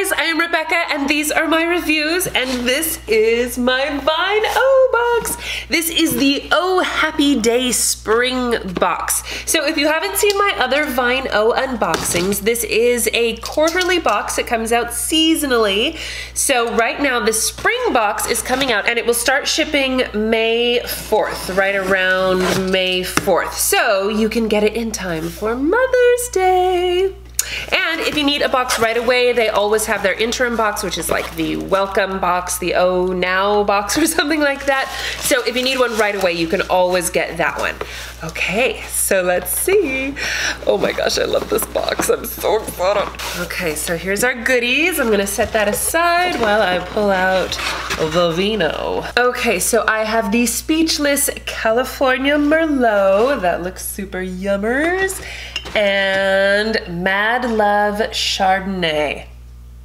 guys, I am Rebecca and these are my reviews and this is my Vine O box. This is the Oh Happy Day Spring box. So if you haven't seen my other Vine O unboxings, this is a quarterly box. It comes out seasonally. So right now the spring box is coming out and it will start shipping May 4th, right around May 4th. So you can get it in time for Mother's Day. And if you need a box right away, they always have their interim box, which is like the welcome box, the Oh Now box or something like that. So if you need one right away, you can always get that one. Okay, so let's see. Oh my gosh, I love this box. I'm so excited. Okay, so here's our goodies. I'm gonna set that aside while I pull out the vino. Okay, so I have the Speechless California Merlot. That looks super yummers. And Mad Love Chardonnay.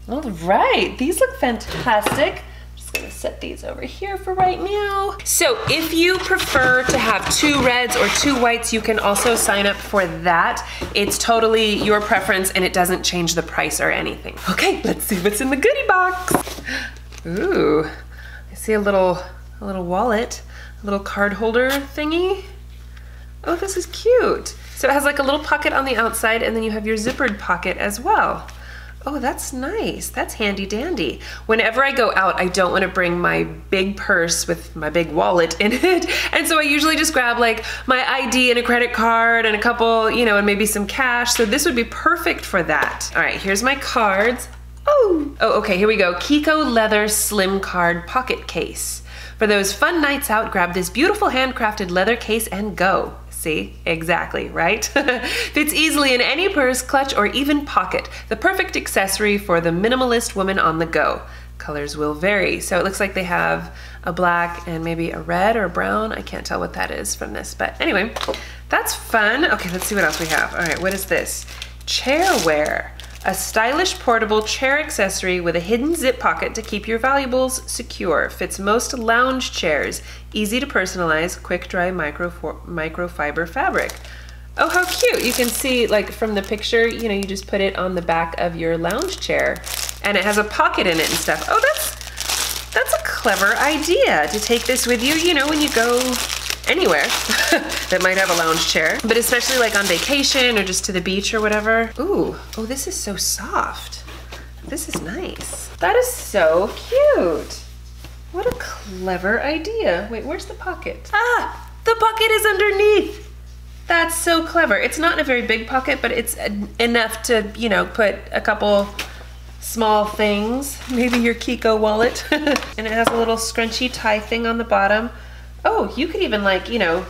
All right, these look fantastic. I'm just gonna set these over here for right now. So if you prefer to have 2 reds or 2 whites, you can also sign up for that. It's totally your preference and it doesn't change the price or anything. Okay, let's see what's in the goodie box. Ooh, I see a little wallet, a little card holder thingy. Oh, this is cute. So it has like a little pocket on the outside and then you have your zippered pocket as well. Oh, that's nice. That's handy dandy. Whenever I go out, I don't want to bring my big purse with my big wallet in it. And so I usually just grab like my ID and a credit card and a couple, you know, and maybe some cash. So this would be perfect for that. All right, here's my cards. Oh, okay, here we go. Kiko leather slim card pocket case. For those fun nights out, grab this beautiful handcrafted leather case and go. See, exactly, right? Fits easily in any purse, clutch, or even pocket. The perfect accessory for the minimalist woman on the go. Colors will vary. So it looks like they have a black and maybe a red or a brown. I can't tell what that is from this, but anyway, that's fun. Okay, let's see what else we have. All right, what is this? Chairware. A stylish portable chair accessory with a hidden zip pocket to keep your valuables secure. Fits most lounge chairs. Easy to personalize, quick dry microfiber fabric. Oh, how cute. You can see like from the picture, you know, you just put it on the back of your lounge chair and it has a pocket in it and stuff. Oh, that's a clever idea to take this with you, you know, when you go anywhere that might have a lounge chair, but especially like on vacation or just to the beach or whatever. Ooh, oh, this is so soft. This is nice. That is so cute. What a clever idea. Wait, where's the pocket? Ah, the pocket is underneath. That's so clever. It's not in a very big pocket, but it's enough to, you know, put a couple small things, maybe your Kiko wallet. And it has a little scrunchy tie thing on the bottom. Oh, you could even like, you know,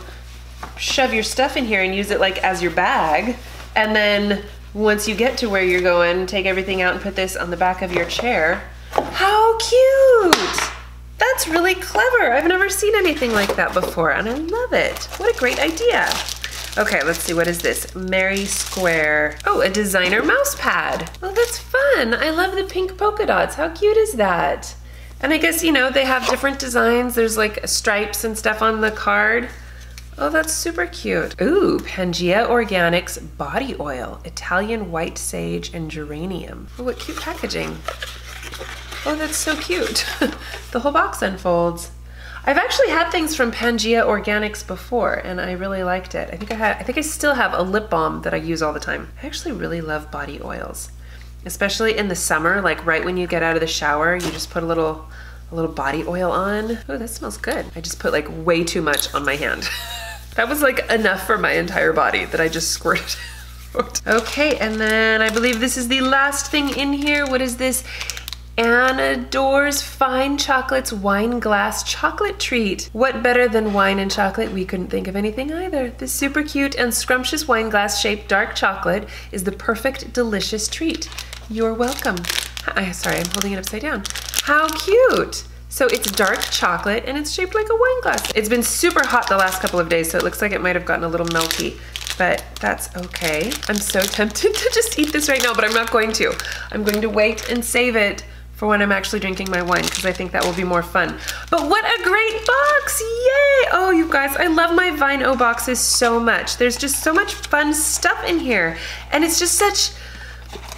shove your stuff in here and use it like as your bag. And then once you get to where you're going, take everything out and put this on the back of your chair. How cute! That's really clever. I've never seen anything like that before and I love it. What a great idea. Okay, let's see, what is this? Mary Square. Oh, a designer mouse pad. Oh, that's fun. I love the pink polka dots. How cute is that? And I guess, you know, they have different designs. There's like stripes and stuff on the card. Oh, that's super cute. Ooh, Pangea Organics Body Oil, Italian White Sage and Geranium. Oh, what cute packaging. Oh, that's so cute. The whole box unfolds. I've actually had things from Pangea Organics before and I really liked it. I think I still have a lip balm that I use all the time. I actually really love body oils. Especially in the summer, like right when you get out of the shower, you just put a little body oil on. Oh, that smells good. I just put like way too much on my hand. That was like enough for my entire body that I just squirted out. Okay, and then I believe this is the last thing in here. What is this? Annedore's Fine Chocolates Wine Glass Chocolate Treat. What better than wine and chocolate? We couldn't think of anything either. This super cute and scrumptious wine glass shaped dark chocolate is the perfect delicious treat. You're welcome. Sorry, I'm holding it upside down. How cute. So it's dark chocolate and it's shaped like a wine glass. It's been super hot the last couple of days, so it looks like it might have gotten a little melty, but that's okay. I'm so tempted to just eat this right now, but I'm not going to. I'm going to wait and save it for when I'm actually drinking my wine because I think that will be more fun. But what a great box, yay! Oh, you guys, I love my Vine O boxes so much. There's just so much fun stuff in here. And it's just such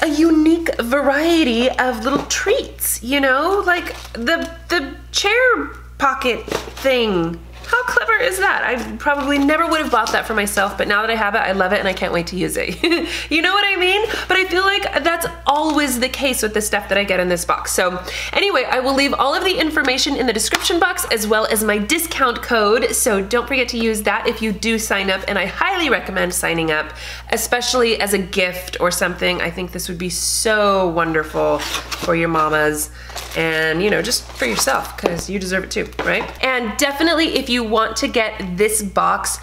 a unique variety of little treats, you know? Like the chair pocket thing. How clever is that? I probably never would have bought that for myself, but now that I have it, I love it and I can't wait to use it. You know what I mean? But I feel like that's always the case with the stuff that I get in this box. So anyway, I will leave all of the information in the description box as well as my discount code. So don't forget to use that if you do sign up, and I highly recommend signing up, especially as a gift or something. I think this would be so wonderful for your mamas and, you know, just for yourself, because you deserve it too, right? And definitely if you want to get this box,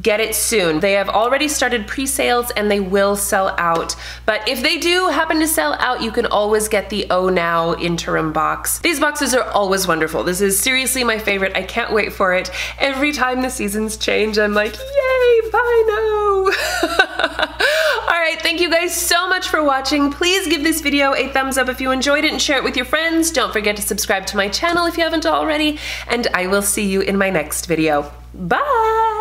get it soon. They have already started pre-sales and they will sell out. But if they do happen to sell out, you can always get the Oh Now interim box. These boxes are always wonderful. This is seriously my favorite. I can't wait for it. Every time the seasons change, I'm like, yay, buy now. All right, thank you guys so much for watching. Please give this video a thumbs up if you enjoyed it and share it with your friends. Don't forget to subscribe to my channel if you haven't already, and I will see you in my next video. Bye!